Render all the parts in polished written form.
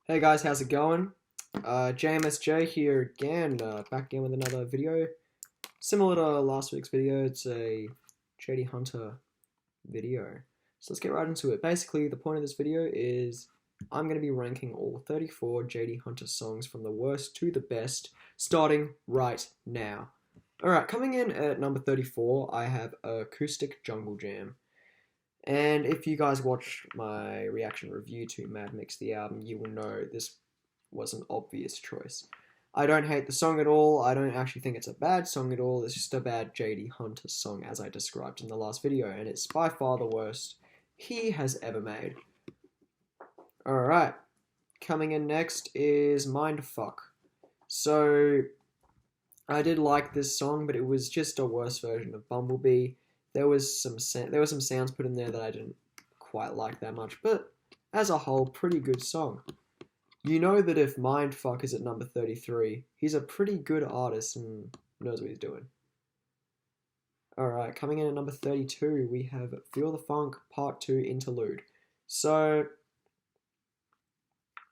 Hey guys, how's it going? JMSJ here again, back again with another video. Similar to last week's video, it's a JDHunter video. So let's get right into it. Basically, the point of this video is I'm going to be ranking all 34 JDHunter songs from the worst to the best, starting right now. Alright, coming in at number 34, I have Acoustic Jungle Jam. And if you guys watched my reaction review to Mad Mix the album, you will know this was an obvious choice. I don't hate the song at all. I don't actually think it's a bad song at all. It's just a bad JDHunter song, as I described in the last video, and it's by far the worst he has ever made. Alright, coming in next is Mindfuck. So, I did like this song, but it was just a worse version of Bumblebee. There were some sounds put in there that I didn't quite like that much, but as a whole, pretty good song. You know that if Mindfuck is at number 33, he's a pretty good artist and knows what he's doing. Alright, coming in at number 32, we have Feel the Funk Part 2 Interlude. So,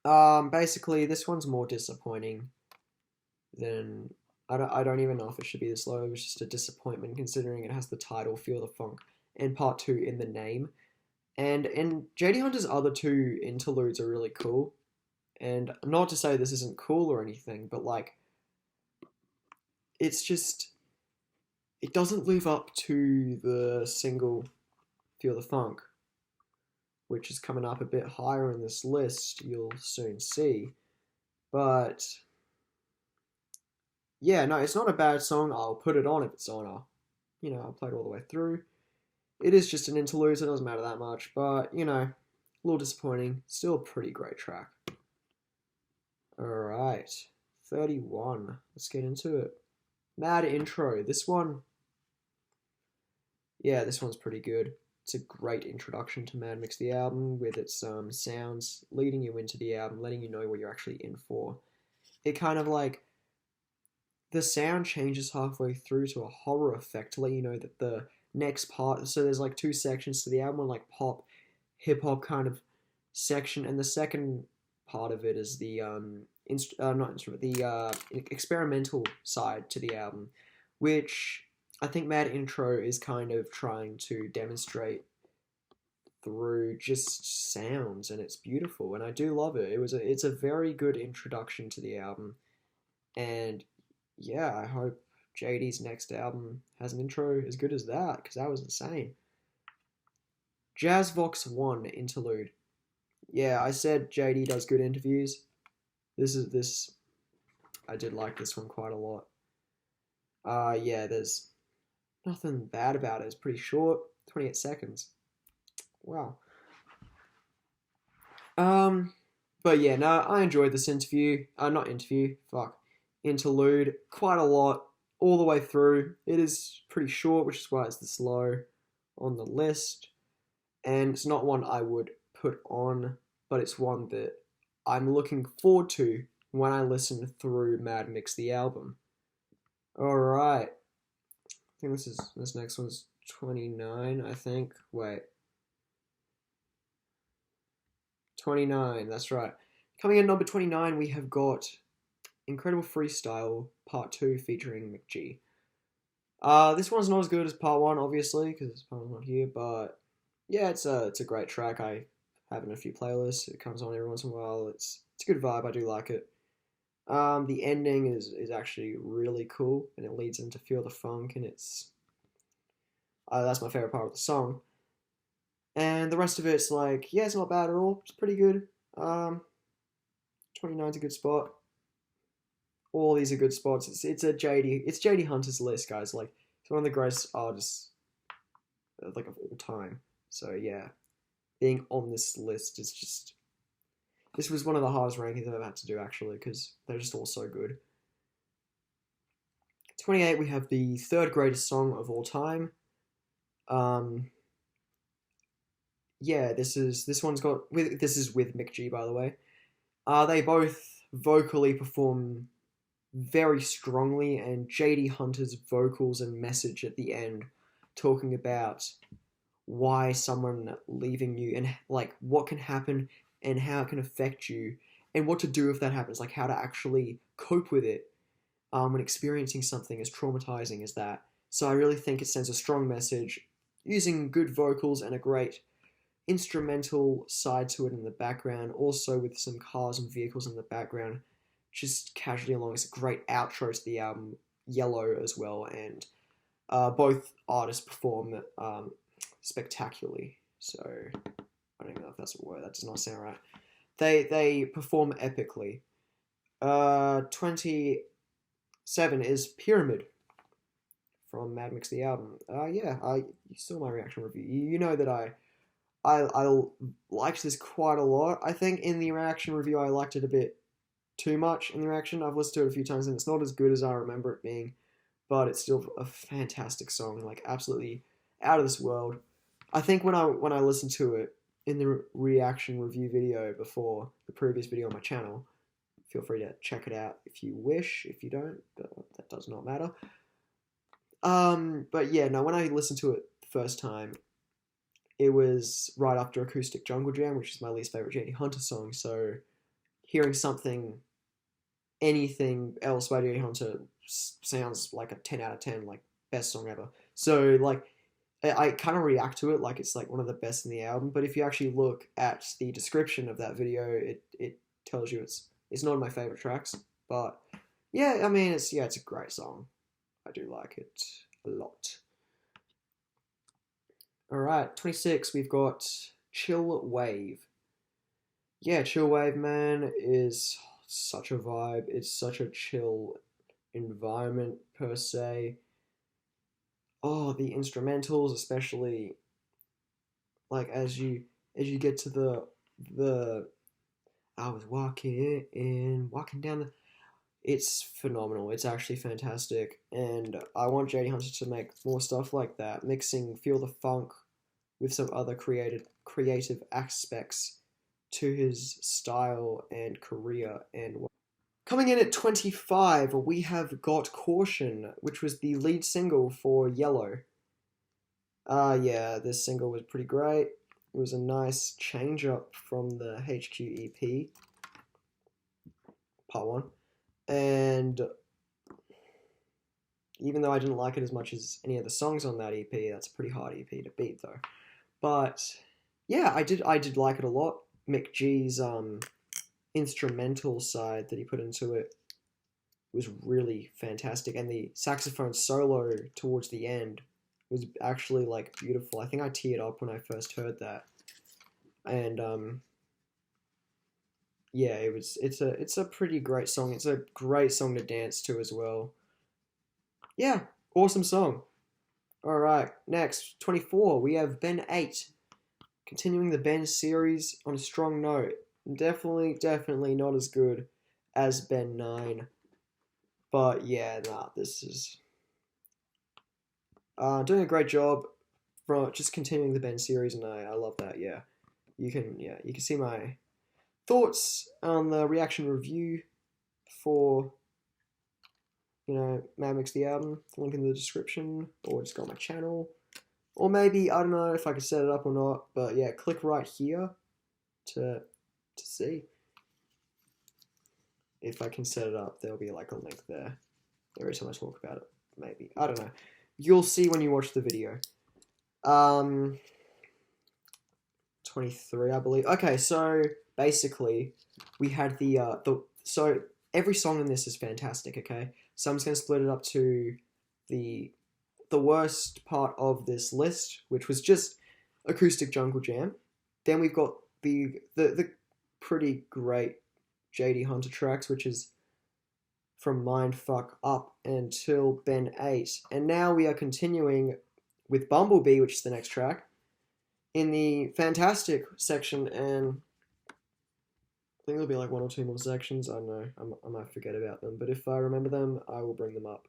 basically, this one's more disappointing than... I don't even know if it should be this low. It was just a disappointment considering it has the title Feel the Funk and Part 2 in the name. And JDHunter's other two interludes are really cool. And not to say this isn't cool or anything, but like, it's just, it doesn't live up to the single Feel the Funk, which is coming up a bit higher in this list, you'll soon see. But, yeah, no, it's not a bad song. I'll put it on if it's on. I'll play it all the way through. It is just an interlude, so it doesn't matter that much, but, a little disappointing. Still a pretty great track. Alright, 31. Let's get into it. Mad Intro. This one, yeah, this one's pretty good. It's a great introduction to Mad Mix the album with its sounds leading you into the album, letting you know what you're actually in for. It kind of like, the sound changes halfway through to a horror effect to let you know that the next part, so there's like two sections to the album, one like pop, hip hop kind of section, and the second part of it is the experimental side to the album, which I think Mad Intro is kind of trying to demonstrate through just sounds, and it's beautiful, and I do love it. It's a very good introduction to the album, and yeah, I hope JD's next album has an intro as good as that, because that was insane. Jazzbox 1 Interlude. Yeah, I said JD does good interviews. I did like this one quite a lot. Yeah, there's nothing bad about it. It's pretty short, 28 seconds. Wow. But yeah, no, I enjoyed this interview. Interlude quite a lot all the way through. It is pretty short, which is why it's this low on the list. And it's not one I would put on, but it's one that I'm looking forward to when I listen through Mad Mix the album. Alright. I think this next one's 29, I think. Wait. 29, that's right. Coming in number 29, we have got Incredible Freestyle Part 2 featuring McG. This one's not as good as Part 1, obviously, because Part 1's not here, but yeah, it's a great track. I have it in a few playlists. It comes on every once in a while. It's a good vibe. I do like it. The ending is actually really cool, and it leads into Feel the Funk, and that's my favorite part of the song. And the rest of it's like, yeah, it's not bad at all. It's pretty good. 29's a good spot. All these are good spots. It's JDHunter's list, guys. Like, it's one of the greatest artists like of all time. So yeah, being on this list is just, this was one of the hardest rankings I've ever had to do, actually, because they're just all so good. 28, we have the third greatest song of all time. Yeah, this is with Mick G, by the way. They both vocally perform very strongly, and JDHunter's vocals and message at the end, talking about why someone leaving you and like what can happen and how it can affect you, and what to do if that happens, like how to actually cope with it when experiencing something as traumatizing as that. So I really think it sends a strong message using good vocals and a great instrumental side to it in the background, also with some cars and vehicles in the background, just casually along. It's a great outro to the album, Yellow, as well, and both artists perform spectacularly. So I don't even know if that's a word. That does not sound right. They perform epically. 27 is Pyramid from Mad Mix the album. You saw my reaction review. You know that I liked this quite a lot. I think in the reaction review I liked it a bit too much in the reaction. I've listened to it a few times and it's not as good as I remember it being, but it's still a fantastic song, like absolutely out of this world. I think when I listened to it in the reaction review video before the previous video on my channel, feel free to check it out if you wish. If you don't, that does not matter. But yeah, no, when I listened to it the first time, it was right after Acoustic Jungle Jam, which is my least favorite JDHunter song. So hearing anything else by JDHunter sounds like a 10 out of 10, like best song ever. So like I kind of react to it like it's like one of the best in the album. But if you actually look at the description of that video, it tells you it's not my favorite tracks. But yeah, I mean it's a great song. I do like it a lot. Alright, 26, we've got Chill Wave. Yeah, Chill Wave, man, is such a vibe. It's such a chill environment, per se. Oh, the instrumentals, especially, like, as you get to the I was walking down the... It's phenomenal. It's actually fantastic, and I want JDHunter to make more stuff like that, mixing Feel the Funk with some other creative aspects to his style and career. And coming in at 25, we have got Caution, which was the lead single for Yellow. Yeah, this single was pretty great. It was a nice change up from the HQ EP, part 1. And even though I didn't like it as much as any of the songs on that EP, that's a pretty hard EP to beat though. But yeah, I did like it a lot. Mick G's instrumental side that he put into it was really fantastic, and the saxophone solo towards the end was actually like beautiful. I think I teared up when I first heard that. And yeah, it's a pretty great song. It's a great song to dance to as well. Yeah, awesome song. Alright, next, 24, we have Ben 8. Continuing the Ben series on a strong note. Definitely not as good as Ben 9. But yeah, this is doing a great job from just continuing the Ben series, and I love that. Yeah, you can see my thoughts on the reaction review for Mad Mix the album, link in the description, or just go on my channel, or maybe I don't know if I can set it up or not, but yeah, click right here to see if I can set it up. There'll be like a link there every time I talk about it. Maybe, I don't know, you'll see when you watch the video. 23, I believe. Okay, so basically we had so every song in this is fantastic. Okay, so I'm just gonna split it up to the worst part of this list, which was just Acoustic Jungle Jam. Then we've got the pretty great JDHunter tracks, which is from Mindfuck up until Ben 8. And now we are continuing with Bumblebee, which is the next track, in the fantastic section, and I think there'll be like 1 or 2 more sections. I don't know, I might forget about them, but if I remember them, I will bring them up.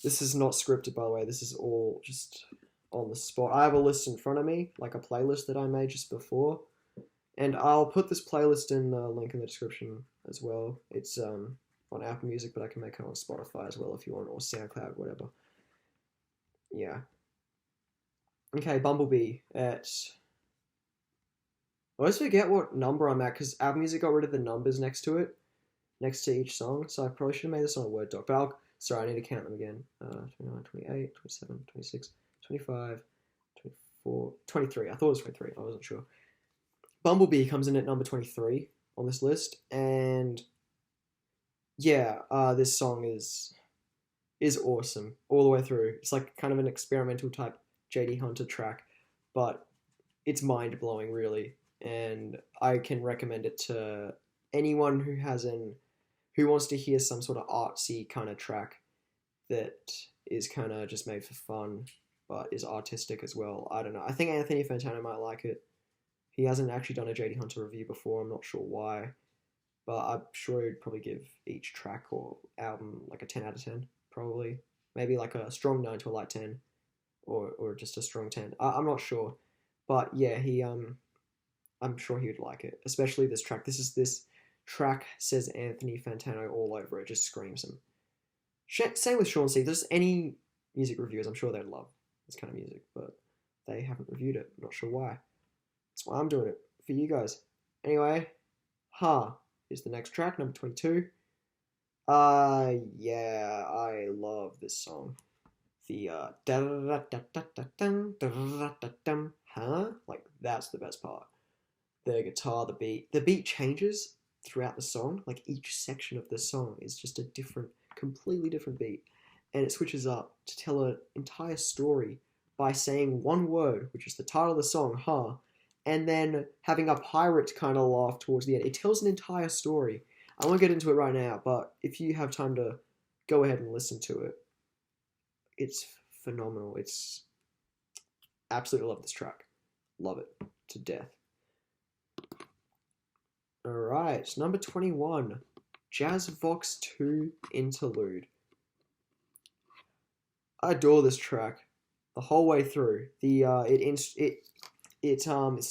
This is not scripted, by the way. This is all just on the spot. I have a list in front of me, like a playlist that I made just before, and I'll put this playlist in the link in the description as well. It's on Apple Music, but I can make it on Spotify as well if you want, or SoundCloud, whatever. Yeah. Okay, Bumblebee at I always forget what number I'm at because Apple Music got rid of the numbers next to it, next to each song. So I probably should have made this on a Word doc. But sorry, I need to count them again. 29, 28, 27, 26, 25, 24, 23. I thought it was 23. I wasn't sure. Bumblebee comes in at number 23 on this list. And yeah, this song is awesome all the way through. It's like kind of an experimental type JDHunter track, but it's mind blowing, really. And I can recommend it to anyone who wants to hear some sort of artsy kind of track that is kind of just made for fun, but is artistic as well. I don't know. I think Anthony Fantano might like it. He hasn't actually done a JDHunter review before. I'm not sure why, but I'm sure he'd probably give each track or album like a 10 out of 10, probably. Maybe like a strong 9 to a light 10, or just a strong 10. I'm not sure, but yeah, I'm sure he would like it, especially this track. This track says Anthony Fantano all over it, just screams him. Same with Sean C. There's any music reviewers, I'm sure they'd love this kind of music, but they haven't reviewed it. Not sure why. That's why I'm doing it for you guys. Anyway, is the next track, number 22. Yeah, I love this song. The like that's the best part. The guitar, the beat changes throughout the song. Like each section of the song is just a completely different beat, and it switches up to tell an entire story by saying one word, which is the title of the song, and then having a pirate kind of laugh towards the end. It tells an entire story. I won't get into it right now, but if you have time to go ahead and listen to it, it's phenomenal. It's absolutely love this track. Love it to death. Alright, number 21. Jazzbox 2 Interlude. I adore this track the whole way through. It's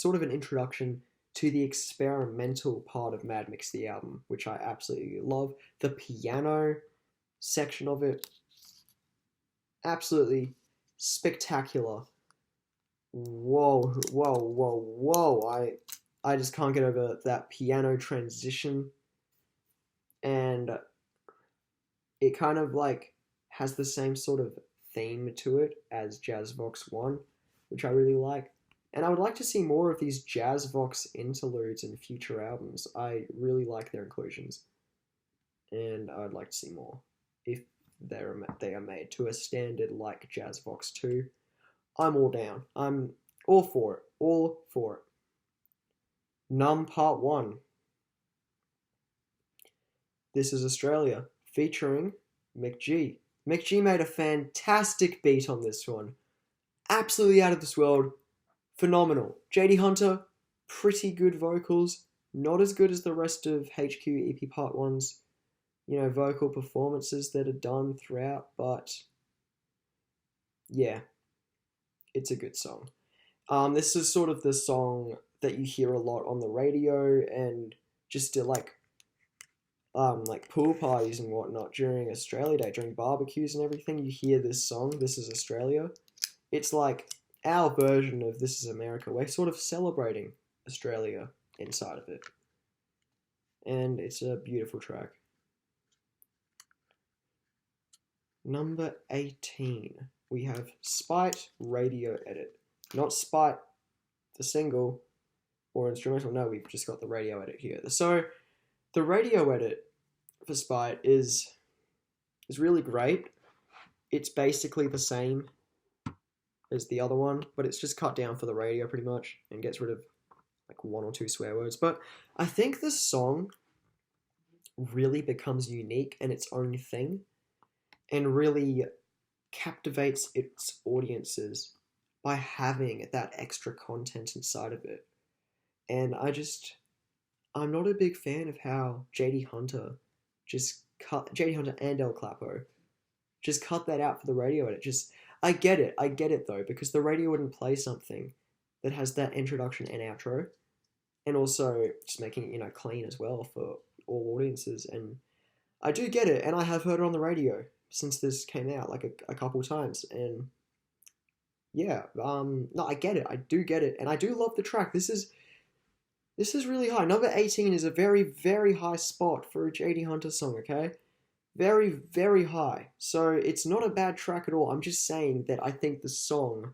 sort of an introduction to the experimental part of Mad Mix the album, which I absolutely love. The piano section of it, absolutely spectacular. Whoa, whoa, whoa, whoa. I just can't get over that piano transition. And it kind of like has the same sort of theme to it as Jazzbox 1, which I really like. And I would like to see more of these Jazzbox interludes in future albums. I really like their inclusions. And I'd like to see more if they are made to a standard like Jazzbox 2. I'm all down. I'm all for it. All for it. Numb Part 1. This is Australia, featuring McG. McG made a fantastic beat on this one. Absolutely out of this world. Phenomenal. JDHunter, pretty good vocals. Not as good as the rest of HQ EP Part 1's, vocal performances that are done throughout, but yeah, it's a good song. This is sort of the song that you hear a lot on the radio and just like pool parties and whatnot during Australia Day, during barbecues and everything. You hear this song, This is Australia. It's like our version of This is America. We're sort of celebrating Australia inside of it. And it's a beautiful track. Number 18. We have Spite Radio Edit. Not Spite, the single, or instrumental. No, we've just got the radio edit here. So, the radio edit for Spite is really great. It's basically the same as the other one, but it's just cut down for the radio pretty much and gets rid of like 1 or 2 swear words. But I think the song really becomes unique and its own thing and really captivates its audiences by having that extra content inside of it. And I'm not a big fan of how JDHunter and El Clapo just cut that out for the radio edit. I get it though, because the radio wouldn't play something that has that introduction and outro, and also just making it, clean as well for all audiences. And I do get it, and I have heard it on the radio since this came out like a couple times, and yeah, no, I get it, I do get it, and I do love the track. This is This is really high. Number 18 is a very, very high spot for a JDHunter song, okay? Very, very high. So it's not a bad track at all. I'm just saying that I think the song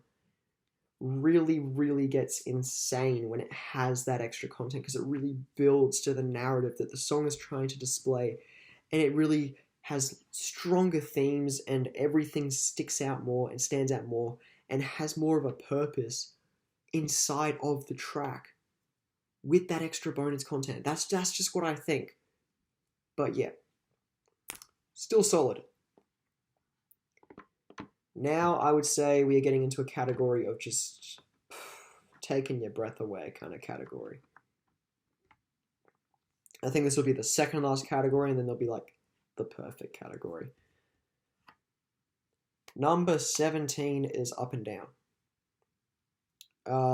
really, really gets insane when it has that extra content because it really builds to the narrative that the song is trying to display, and it really has stronger themes and everything sticks out more and stands out more and has more of a purpose inside of the track with that extra bonus content. That's just what I think. But yeah, still solid. Now I would say we are getting into a category of just taking your breath away kind of category. I think this will be the second last category, and then there'll be like the perfect category. Number 17 is Up and Down.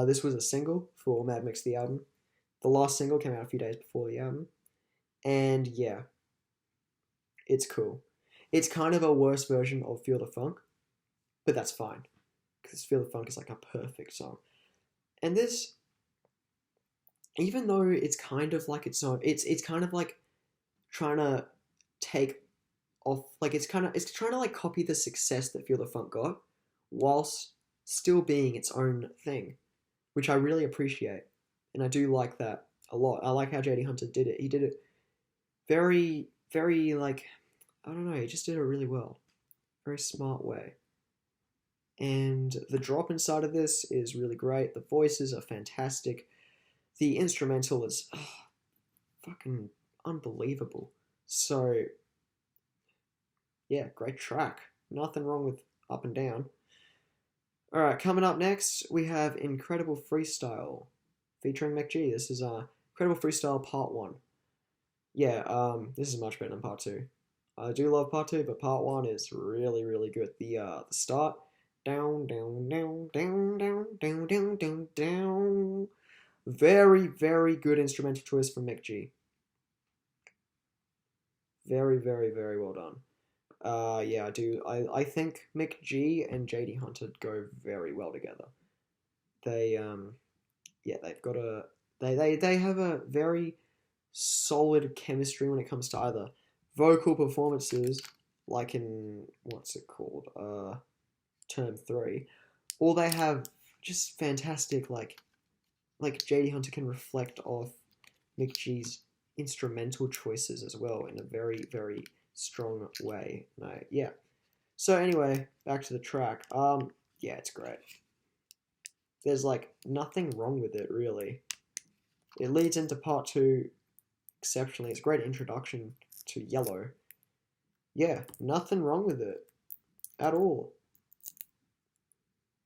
This was a single for Mad Mix the album. The last single came out a few days before the album. And yeah, it's cool. It's kind of a worse version of Feel the Funk, but that's fine, because Feel the Funk is like a perfect song. And this, even though it's kind of like it's kind of like trying to take off, like it's trying to like copy the success that Feel the Funk got, whilst still being its own thing, which I really appreciate, and I do like that a lot. I like how JDHunter did it. He did it very, very like, I don't know, he just did it really well, very smart way. And the drop inside of this is really great. The voices are fantastic. The instrumental is fucking unbelievable. So, yeah, great track. Nothing wrong with Up and Down. Alright, coming up next, we have Incredible Freestyle featuring McG. This is Incredible Freestyle Part 1. Yeah, this is much better than Part 2. I do love Part 2, but Part 1 is really, really good. The start, down, down, down, down, down, down, down, down, down. Very, very good instrumental choice from McG. Very, very, very well done. Yeah, I do. I think McG and JDHunter go very well together. They, yeah, they've got they have a very solid chemistry when it comes to either vocal performances, like in, what's it called, Term 3, or they have just fantastic, like JDHunter can reflect off McG's instrumental choices as well in a very, very strong way. No, yeah. So anyway, back to the track. Yeah, it's great. There's like nothing wrong with it really. It leads into Part 2 exceptionally. It's a great introduction to Yellow. Yeah, nothing wrong with it at all.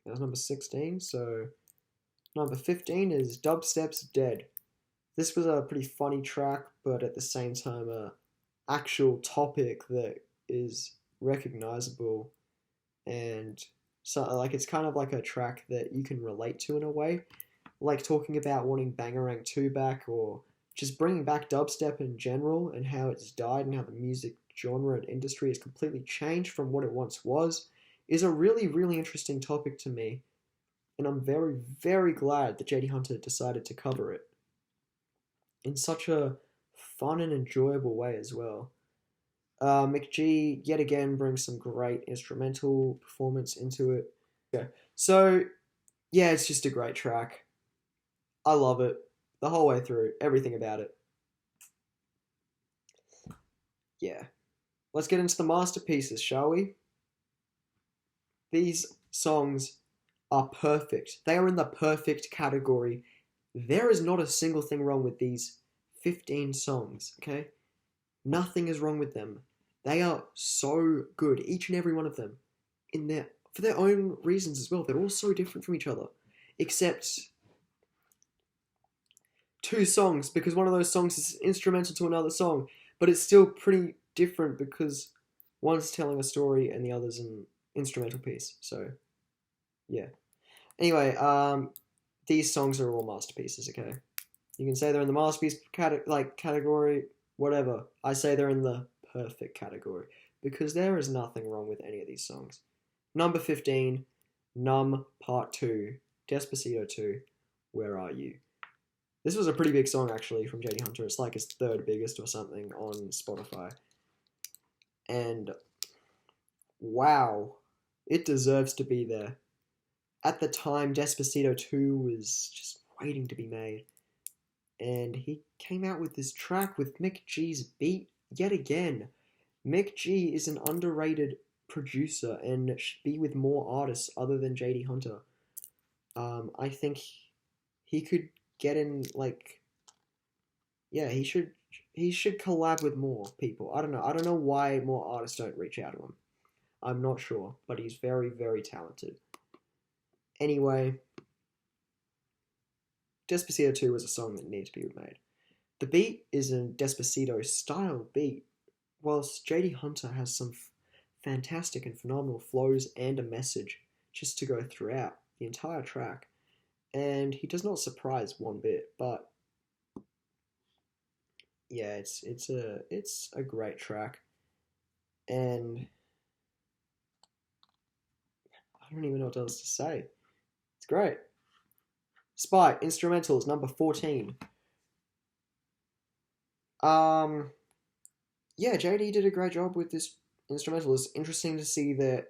That was number 16, so number 15 is Dubsteps Dead. This was a pretty funny track, but at the same time a actual topic that is recognizable, and so like it's kind of like a track that you can relate to in a way, like talking about wanting Bangarang 2 back, or just bringing back dubstep in general and how it's died and how the music genre and industry has completely changed from what it once was, is a really, really interesting topic to me, and I'm very, very glad that JDHunter decided to cover it in such a fun and enjoyable way as well. McG yet again brings some great instrumental performance into it. Yeah. So yeah, it's just a great track. I love it the whole way through, everything about it. Yeah. Let's get into the masterpieces, shall we? These songs are perfect. They are in the perfect category. There is not a single thing wrong with these 15 songs, okay? Nothing is wrong with them. They are so good, each and every one of them, for their own reasons as well. They're all so different from each other, except 2 songs, because one of those songs is instrumental to another song, but it's still pretty different because one's telling a story and the other's an instrumental piece. So, yeah. Anyway, these songs are all masterpieces, okay? You can say they're in the masterpiece category, whatever. I say they're in the perfect category, because there is nothing wrong with any of these songs. Number 15, Numb Part 2, Despacito 2, Where Are You? This was a pretty big song actually from JDHunter. It's like his third biggest or something on Spotify. And wow, it deserves to be there. At the time, Despacito 2 was just waiting to be made. And he came out with this track with Mick G's beat yet again. Mick G is an underrated producer and should be with more artists other than JDHunter. I think he could get in, like, yeah, he should collab with more people. I don't know why more artists don't reach out to him. I'm not sure, but he's very, very talented. Anyway, Despacito 2 was a song that needed to be made. The beat is a Despacito style beat, whilst JDHunter has some fantastic and phenomenal flows and a message just to go throughout the entire track. And he does not surprise one bit, but yeah, it's a great track. And I don't even know what else to say. It's great. Spy instrumentals number 14. Yeah, JD did a great job with this instrumental. It's interesting to see that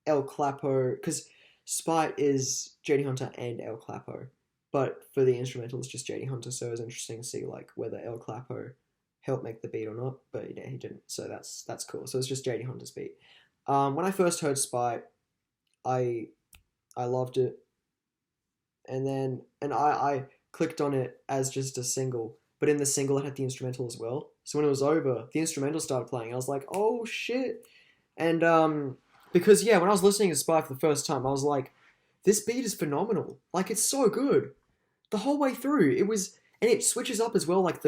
El Clapo, because Spy is JDHunter and El Clapo, but for the instrumental it's just JDHunter, so it's interesting to see like whether El Clapo helped make the beat or not, but yeah, he didn't, so that's cool. So it's just JDHunter's beat. When I first heard Spy, I loved it, and I clicked on it as just a single, but in the single it had the instrumental as well. So when it was over, the instrumental started playing. I was like, oh shit. And because yeah, when I was listening to Spy for the first time, I was like, this beat is phenomenal. Like, it's so good. The whole way through. It was, and it switches up as well, like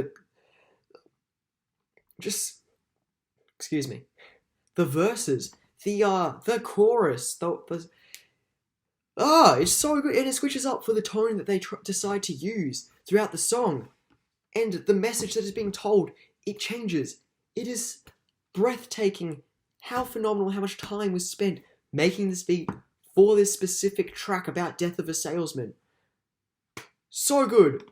excuse me. The verses, the chorus, it's so good, and it switches up for the tone that they decide to use throughout the song, and the message that is being told, it changes. It is breathtaking how phenomenal, how much time was spent making this beat for this specific track about death of a salesman. So good.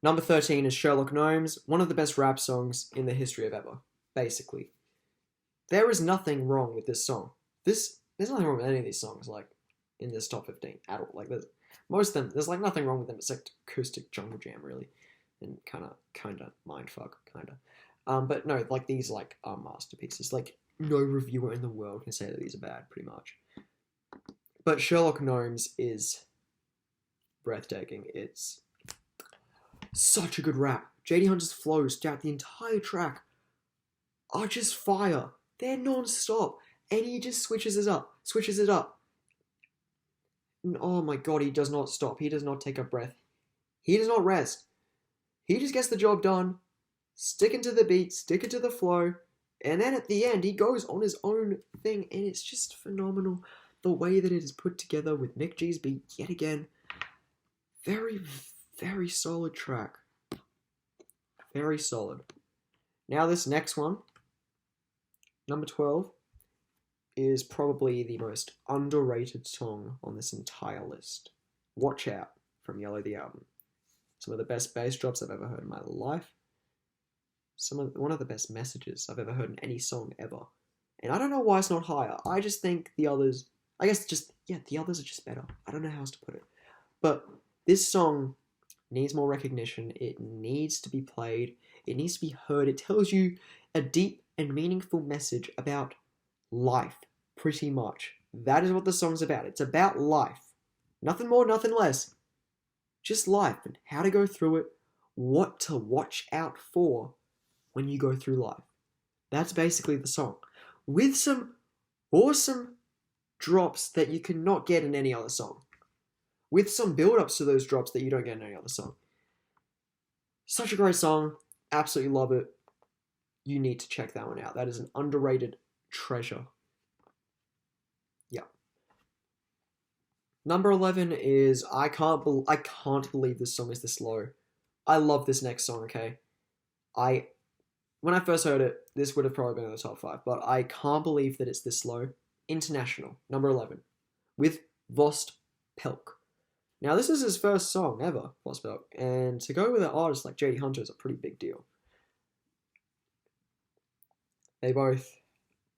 Number 13 is Sherlock Gnomes, one of the best rap songs in the history of ever, basically. There is nothing wrong with this song. There's nothing wrong with any of these songs, like, in this top 15 at all. Like, most of them, there's like nothing wrong with them except acoustic jungle jam, really. And kinda mindfuck, kinda. But no, like, these like are masterpieces. Like, no reviewer in the world can say that these are bad, pretty much. But Sherlock Gnomes is breathtaking. It's such a good rap. JDHunter's flows throughout the entire track are just fire. They're non-stop. And he just switches it up. Oh my god, he does not stop. He does not take a breath. He does not rest. He just gets the job done, sticking to the beat, sticking to the flow, and then at the end, he goes on his own thing, and it's just phenomenal. The way that it is put together with Mick G's beat yet again. Very, very solid track. Very solid. Now this next one, number 12, is probably the most underrated song on this entire list. Watch Out from Yellow the Album. Some of the best bass drops I've ever heard in my life. One of the best messages I've ever heard in any song ever. And I don't know why it's not higher. I just think the others, the others are just better. I don't know how else to put it. But this song needs more recognition. It needs to be played. It needs to be heard. It tells you a deep and meaningful message about life, pretty much. That is what the song's about. It's about life. Nothing more, nothing less. Just life and how to go through it, what to watch out for when you go through life. That's basically the song. With some awesome drops that you cannot get in any other song. With some build-ups to those drops that you don't get in any other song. Such a great song. Absolutely love it. You need to check that one out. That is an underrated treasure. Yeah. Number 11 is I can't believe this song is this low. I love this next song, okay? When I first heard it, this would have probably been in the top 5, but I can't believe that it's this low. International, number 11, with Vost Pelk. Now, this is his first song ever, Vospelt, and to go with an artist like JDHunter is a pretty big deal. They both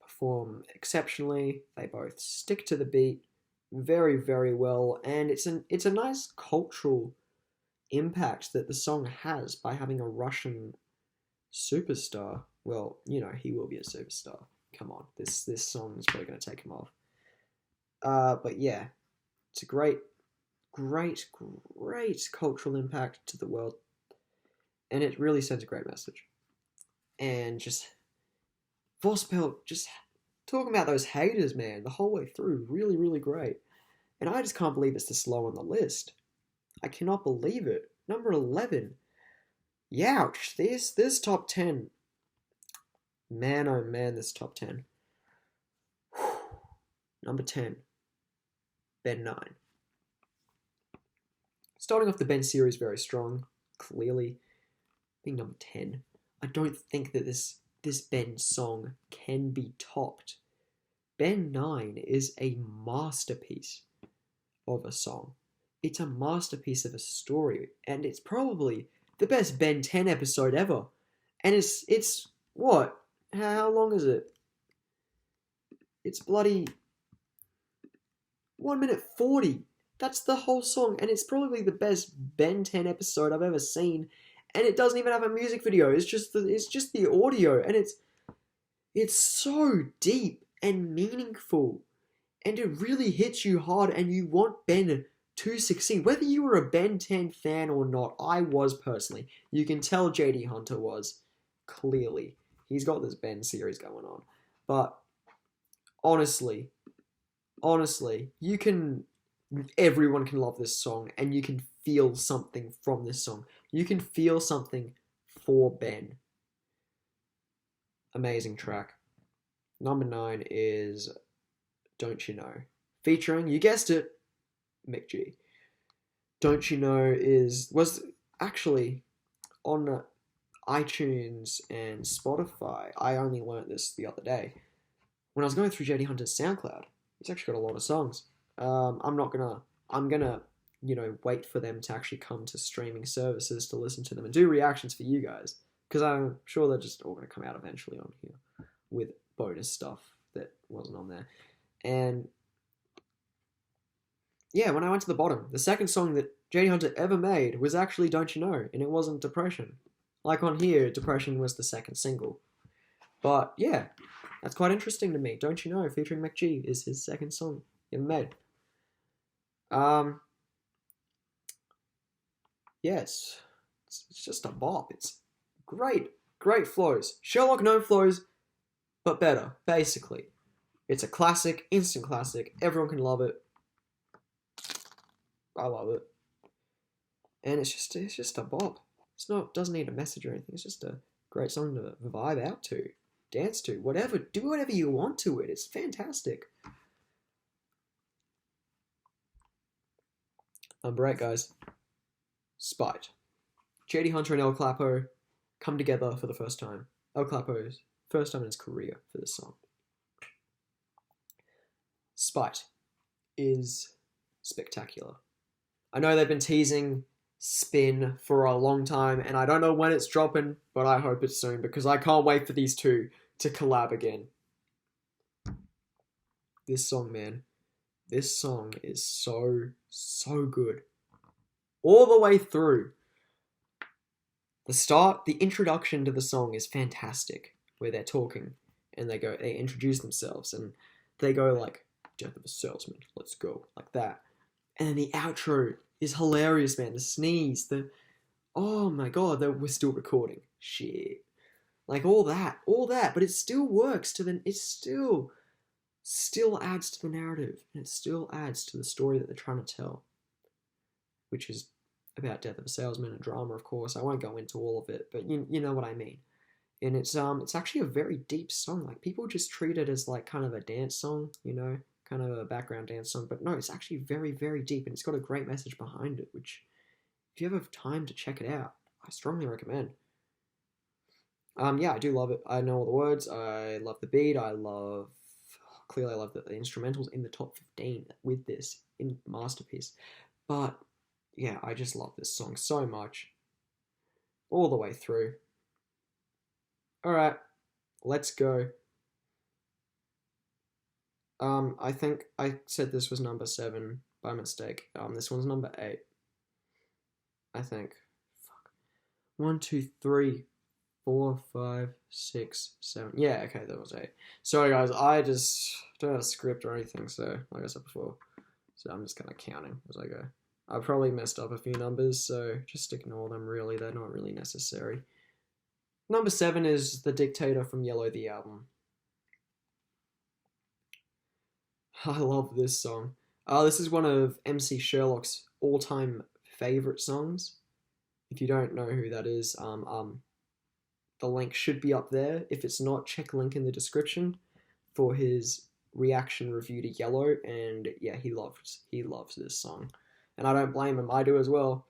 perform exceptionally. They both stick to the beat very, very well, and it's a nice cultural impact that the song has by having a Russian superstar. Well, you know, he will be a superstar. Come on, this song is probably going to take him off. But yeah, it's a great cultural impact to the world, and it really sends a great message. And just Vospelt just talking about those haters, man, the whole way through, really, really great. And I just can't believe it's this low on the list. I cannot believe it. Number 11. Youch, this top 10. Man, oh man, this top 10. Number 10. Ben 9. Starting off the Ben series very strong, clearly. Being number 10. I don't think that this Ben song can be topped. Ben 9 is a masterpiece of a song. It's a masterpiece of a story, and it's probably the best Ben 10 episode ever. And it's what? How long is it? It's bloody 1 minute 40. That's the whole song, and it's probably the best Ben 10 episode I've ever seen. And it doesn't even have a music video. It's just the audio, and it's so deep and meaningful, and it really hits you hard, and you want Ben to succeed. Whether you were a Ben 10 fan or not, I was personally. You can tell JDHunter was, clearly. He's got this Ben series going on. But honestly, everyone can love this song, and you can feel something from this song. You can feel something for Ben. Amazing track. Number 9 is Don't You Know, featuring, you guessed it, McG. Don't You Know was actually on iTunes and Spotify. I only learnt this the other day. When I was going through JDHunter's SoundCloud, he's actually got a lot of songs. I'm gonna, wait for them to actually come to streaming services to listen to them and do reactions for you guys, because I'm sure they're just all gonna come out eventually on here with bonus stuff that wasn't on there. And yeah, when I went to the bottom, the second song that JDHunter ever made was actually Don't You Know, and it wasn't Depression. Like on here, Depression was the second single. But yeah, that's quite interesting to me. Don't You Know, featuring McG, is his second song he ever made. Yes, it's just a bop. It's great flows. Sherlock Gnome flows, but better, basically. It's a classic, instant classic. Everyone can love it. I love it. And it's just a bop. Doesn't need a message or anything. It's just a great song to vibe out to, dance to, whatever. Do whatever you want to it. It's fantastic. Number 8, guys. Spite. JDHunter and El Clapo come together for the first time. El Clapo's first time in his career for this song. Spite is spectacular. I know they've been teasing Spin for a long time, and I don't know when it's dropping, but I hope it's soon, because I can't wait for these two to collab again. This song, man. This song is so good. All the way through. The introduction to the song is fantastic, where they're talking, and they introduce themselves, and they go like, "Death of a salesman, let's go," like that. And then the outro is hilarious, man. The sneeze, oh my god, we're still recording. Shit. Like all that, but it still works it still adds to the narrative, and it still adds to the story that they're trying to tell, which is about Death of a Salesman and drama, of course. I won't go into all of it, but you know what I mean. And it's actually a very deep song. Like, people just treat it as like kind of a dance song, kind of a background dance song, but no, it's actually very, very deep, and it's got a great message behind it, which, if you ever have time to check it out, I strongly recommend. Yeah, I do love it. I know all the words. I love the beat. Clearly I love the instrumentals in the top 15 with this in Masterpiece. But yeah, I just love this song so much. All the way through. Alright, let's go. I think I said this was number 7 by mistake. This one's number 8. I think. Fuck. 1, 2, 3, 4, 5, 6, 7. Yeah, okay, that was 8. Sorry guys, I just don't have a script or anything, so like I said before. So I'm just kind of counting as I go. I probably messed up a few numbers, so just ignore them really, they're not really necessary. Number 7 is The Dictator from Yellow the Album. I love this song. This is one of MC Sherlock's all-time favorite songs. If you don't know who that is, the link should be up there. If it's not, check the link in the description for his reaction review to Yellow. And yeah, he loves this song, and I don't blame him. I do as well.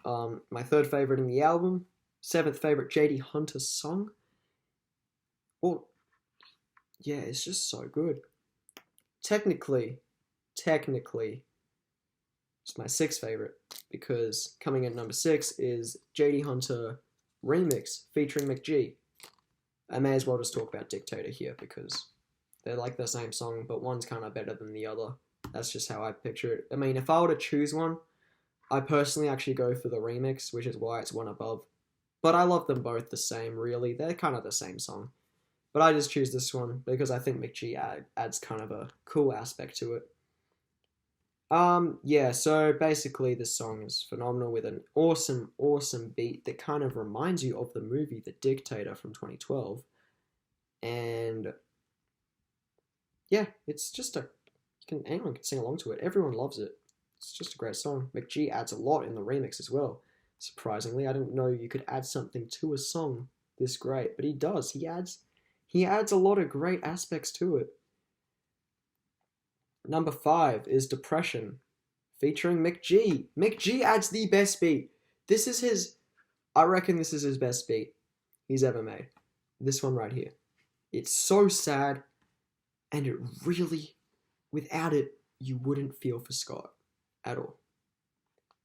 My 3rd favorite in the album, 7th favorite JDHunter song. Well, yeah, it's just so good. Technically, it's my 6th favorite, because coming in number 6 is JDHunter Remix featuring McG. I may as well just talk about Dictator here because they're like the same song, but one's kind of better than the other. That's just how I picture it. I mean, if I were to choose one, I personally actually go for the remix, which is why it's one above. But I love them both the same, really. They're kind of the same song. But I just choose this one because I think McG adds kind of a cool aspect to it. Yeah, so basically this song is phenomenal with an awesome, awesome beat that kind of reminds you of the movie The Dictator from 2012. And yeah, it's just anyone can sing along to it. Everyone loves it. It's just a great song. McG adds a lot in the remix as well. Surprisingly, I didn't know you could add something to a song this great, but he does. He adds a lot of great aspects to it. Number 5 is Depression, featuring McG. McG adds the best beat. I reckon this is his best beat he's ever made. This one right here. It's so sad, and it really, without it, you wouldn't feel for Scott at all.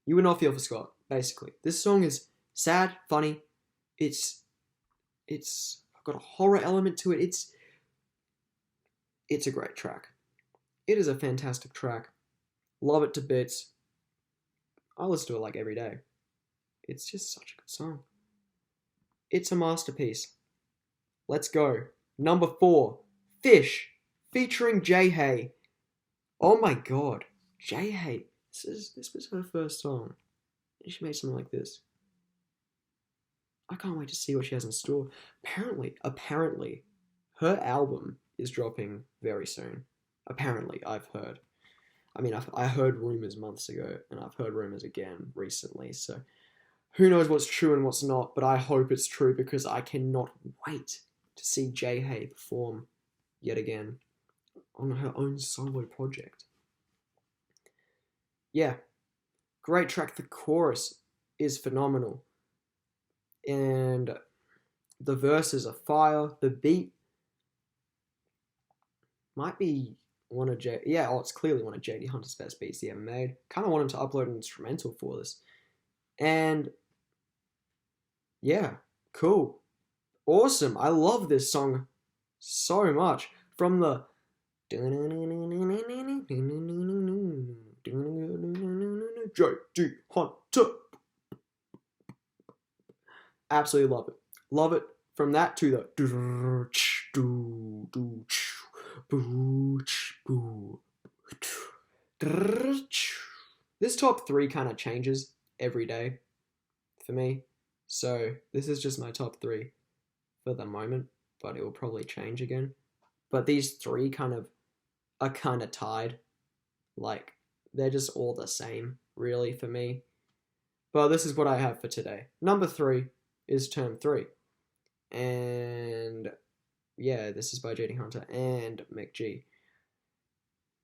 You would not feel for Scott, basically. This song is sad, funny. It's got a horror element to it. It's a great track. It is a fantastic track. Love it to bits. I listen to it like every day. It's just such a good song. It's a masterpiece. Let's go. Number 4, Fish, featuring J Hay. Oh my god, J Hay. This was her first song, and she made something like this. I can't wait to see what she has in store. Apparently, her album is dropping very soon. Apparently, I've heard. I mean, I heard rumors months ago, and I've heard rumors again recently, so who knows what's true and what's not, but I hope it's true because I cannot wait to see J Hay perform yet again on her own solo project. Yeah, great track. The chorus is phenomenal, and the verses are fire. The beat might be it's clearly one of JDHunter's best beats he ever made. Kind of want him to upload an instrumental for this. And yeah, cool. Awesome. I love this song so much. From the JDHunter. Absolutely love it. Love it. From that to the this top 3 kind of changes every day for me. So this is just my top 3 for the moment, but it will probably change again. But these 3 are kind of tied. Like, they're just all the same, really, for me. But this is what I have for today. Number 3 is Term 3. And yeah, this is by JDHunter and McG.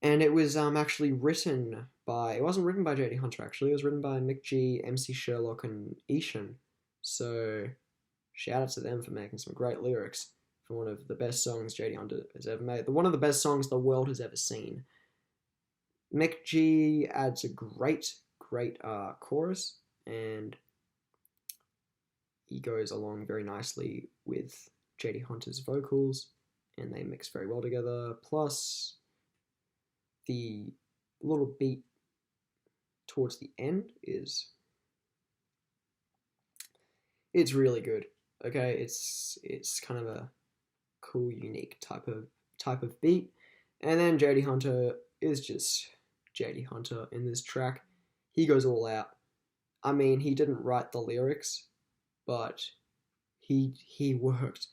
And it was actually written by... It wasn't written by JDHunter, actually. It was written by McG, MC Sherlock, and Ishan. So, shout out to them for making some great lyrics for one of the best songs JDHunter has ever made. One of the best songs the world has ever seen. McG adds a great great chorus, and he goes along very nicely with JDHunter's vocals, and they mix very well together. Plus, the little beat towards the end it's really good. Okay, it's kind of a cool, unique type of beat. And then JDHunter is just JDHunter in this track. He goes all out. I mean, he didn't write the lyrics, but he worked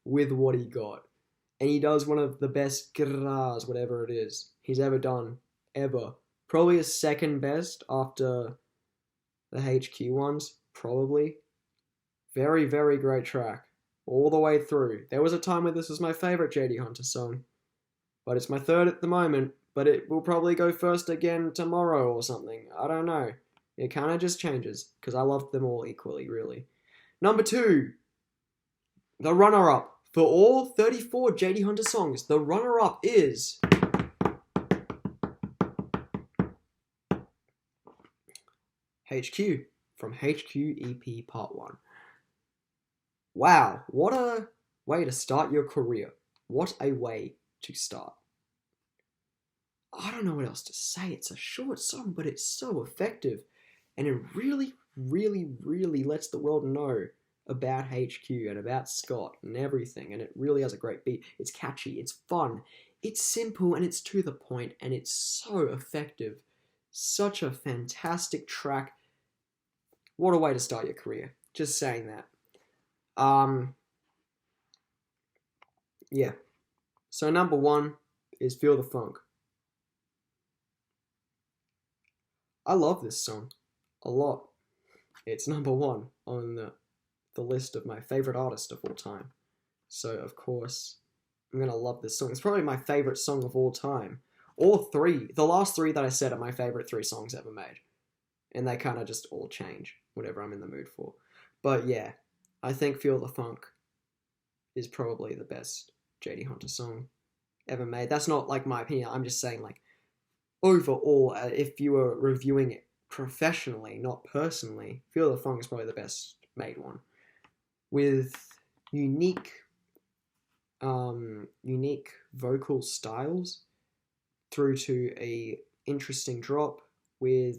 with what he got. And he does one of the best guitars, whatever it is, he's ever done, ever. Probably his second best after the HQ ones, probably. Very, very great track. All the way through. There was a time where this was my favourite JDHunter song. But it's my third at the moment. But it will probably go first again tomorrow or something. I don't know. It kind of just changes. Because I love them all equally, really. Number 2. The runner-up. For all 34 JDHunter songs, the runner-up is... HQ. From HQ EP Part 1. Wow, what a way to start your career. What a way to start. I don't know what else to say. It's a short song, but it's so effective. And it really, really, really lets the world know about HQ and about Scott and everything. And it really has a great beat. It's catchy, it's fun, it's simple, and it's to the point, and it's so effective. Such a fantastic track. What a way to start your career. Just saying that. Yeah. So number 1 is Feel the Funk. I love this song a lot. It's number 1 on the list of my favorite artists of all time. So of course, I'm gonna love this song. It's probably my favorite song of all time. All 3, the last 3 that I said are my favorite 3 songs ever made. And they kind of just all change, whatever I'm in the mood for. But yeah, I think Feel the Funk is probably the best JDHunter song ever made. That's not like my opinion. I'm just saying like overall, if you were reviewing it professionally, not personally, Feel the Funk is probably the best made one. With unique vocal styles through to a interesting drop with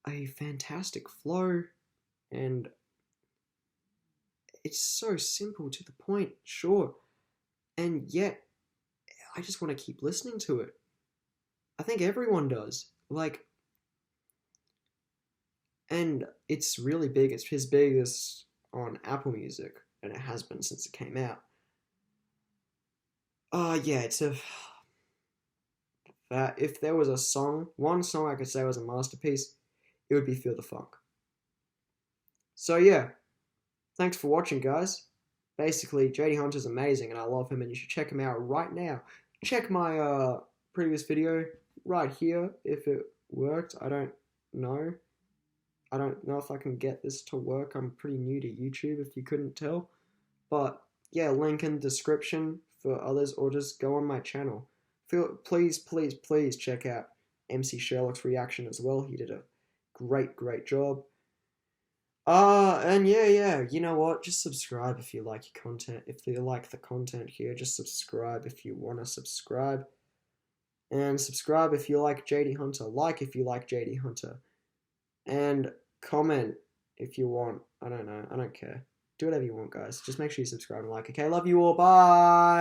a fantastic flow, and it's so simple to the point, sure, and yet I just want to keep listening to it. I think everyone does. Like, and it's really big. It's his biggest on Apple Music, and it has been since it came out. Yeah, it's a... if there was a song, one song I could say was a masterpiece, it would be Feel the Funk. So yeah, thanks for watching, guys. Basically, JDHunter's amazing, and I love him, and you should check him out right now. Check my previous video right here if it worked. I don't know. I don't know if I can get this to work. I'm pretty new to YouTube, if you couldn't tell. But yeah, link in the description for others, or just go on my channel. Please check out MC Sherlock's reaction as well. He did a great job. And yeah, you know what? Just subscribe if you like your content. If you like the content here, just subscribe if you want to subscribe. And subscribe if you like JDHunter. Like if you like JDHunter. And comment if you want. I don't know. I don't care. Do whatever you want, guys. Just make sure you subscribe and like. Okay, love you all. Bye!